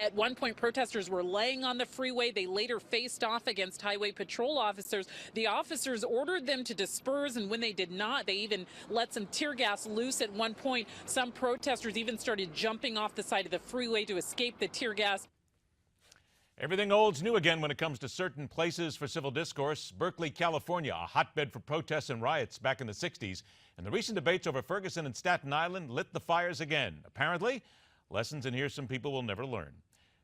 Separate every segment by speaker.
Speaker 1: At one point, protesters were laying on the freeway. They later faced off against highway patrol officers. The officers ordered them to disperse, and when they did not, they even let some tear gas loose at one point. Some protesters even started jumping off the side of the freeway to escape the tear gas.
Speaker 2: Everything old's new again when it comes to certain places for civil discourse. Berkeley, California, a hotbed for protests and riots back in the 60s. And the recent debates over Ferguson and Staten Island lit the fires again. Apparently, lessons in here some people will never learn.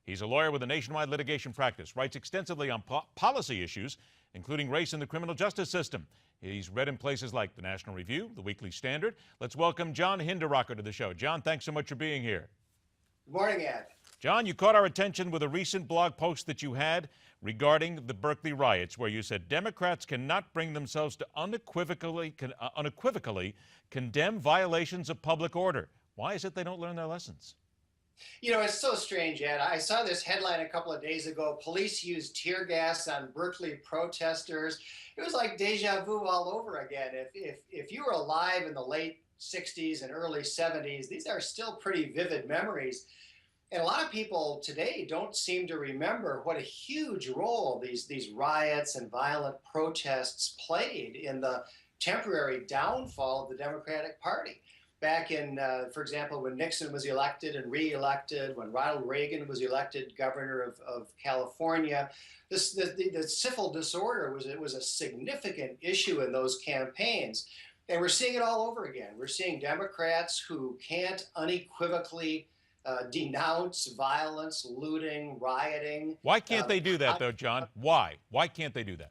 Speaker 2: He's a lawyer with a nationwide litigation practice, writes extensively on policy issues, including race in the criminal justice system. He's read in places like the National Review, the Weekly Standard. Let's welcome John Hinderaker to the show. John, thanks so much for being here.
Speaker 3: Good morning, Ed.
Speaker 2: John, you caught our attention with a recent blog post that you had regarding the Berkeley riots, where you said Democrats cannot bring themselves to unequivocally condemn violations of public order. Why is it they don't learn their lessons?
Speaker 3: You know, it's so strange, Ed. I saw this headline a couple of days ago. Police used tear gas on Berkeley protesters. It was like deja vu all over again. If you were alive in the late 60s and early 70s, these are still pretty vivid memories. And a lot of people today don't seem to remember what a huge role these riots and violent protests played in the temporary downfall of the Democratic Party. Back in, for example, when Nixon was elected and re-elected, when Ronald Reagan was elected governor of California, the civil disorder was a significant issue in those campaigns. And we're seeing it all over again. We're seeing Democrats who can't unequivocally denounce violence, looting, rioting.
Speaker 2: Why can't they do that, though, John? Why? Why can't they do that?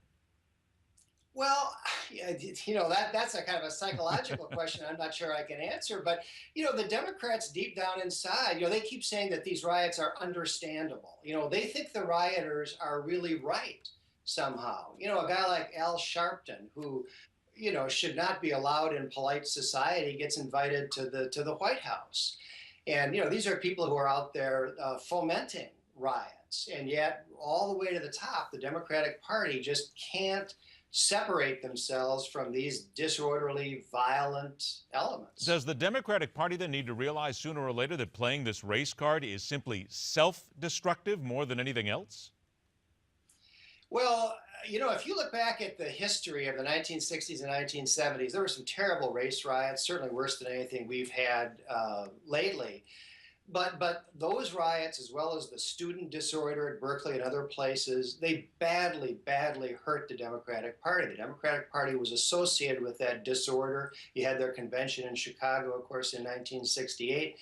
Speaker 3: Well, you know, that's a kind of a psychological question I'm not sure I can answer. But, you know, the Democrats deep down inside, you know, they keep saying that these riots are understandable. You know, they think the rioters are really right somehow. You know, a guy like Al Sharpton, who, you know, should not be allowed in polite society, gets invited to the White House. And, you know, these are people who are out there fomenting riots. And yet, all the way to the top, the Democratic Party just can't separate themselves from these disorderly, violent elements.
Speaker 2: Does the Democratic Party then need to realize sooner or later that playing this race card is simply self-destructive more than anything else?
Speaker 3: Well, you know, if you look back at the history of the 1960s and 1970s, there were some terrible race riots, certainly worse than anything we've had lately. But those riots, as well as the student disorder at Berkeley and other places, they badly, badly hurt the Democratic Party. The Democratic Party was associated with that disorder. You had their convention in Chicago, of course, in 1968.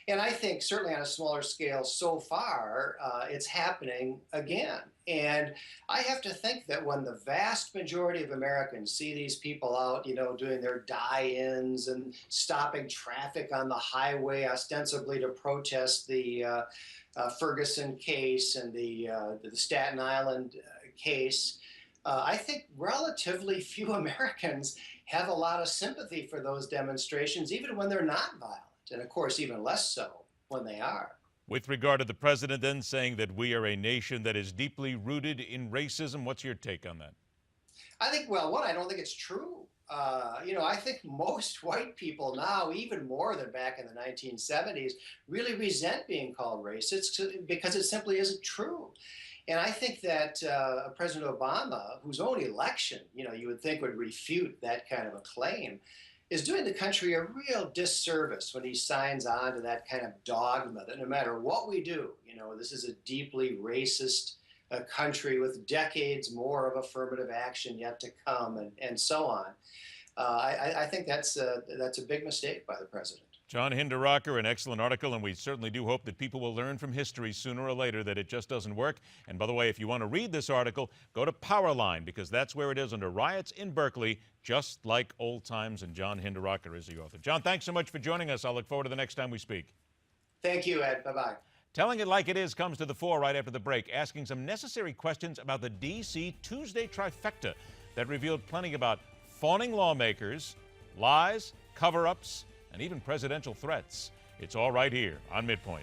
Speaker 3: And I think certainly on a smaller scale so far, it's happening again. And I have to think that when the vast majority of Americans see these people out, you know, doing their die-ins and stopping traffic on the highway ostensibly to protest the Ferguson case and the Staten Island case, I think relatively few Americans have a lot of sympathy for those demonstrations, even when they're not violent. And of course, even less so when they are.
Speaker 2: With regard to the president then saying that we are a nation that is deeply rooted in racism, what's your take on that?
Speaker 3: I think, well, one, I don't think it's true. You know, I think most white people now, even more than back in the 1970s, really resent being called racist because it simply isn't true. And I think that President Obama, whose own election, you know, you would think would refute that kind of a claim, is doing the country a real disservice when he signs on to that kind of dogma that no matter what we do, you know, this is a deeply racist country with decades more of affirmative action yet to come and so on. I think that's a big mistake by the president.
Speaker 2: John Hinderaker, an excellent article, and we certainly do hope that people will learn from history sooner or later that it just doesn't work. And by the way, if you want to read this article, go to Powerline, because that's where it is under Riots in Berkeley, just like old times, and John Hinderaker is the author. John, thanks so much for joining us. I'll look forward to the next time we speak.
Speaker 3: Thank you, Ed. Bye-bye.
Speaker 2: Telling it like it is comes to the fore right after the break, asking some necessary questions about the D.C. Tuesday trifecta that revealed plenty about fawning lawmakers, lies, cover-ups, and even presidential threats. It's all right here on MidPoint.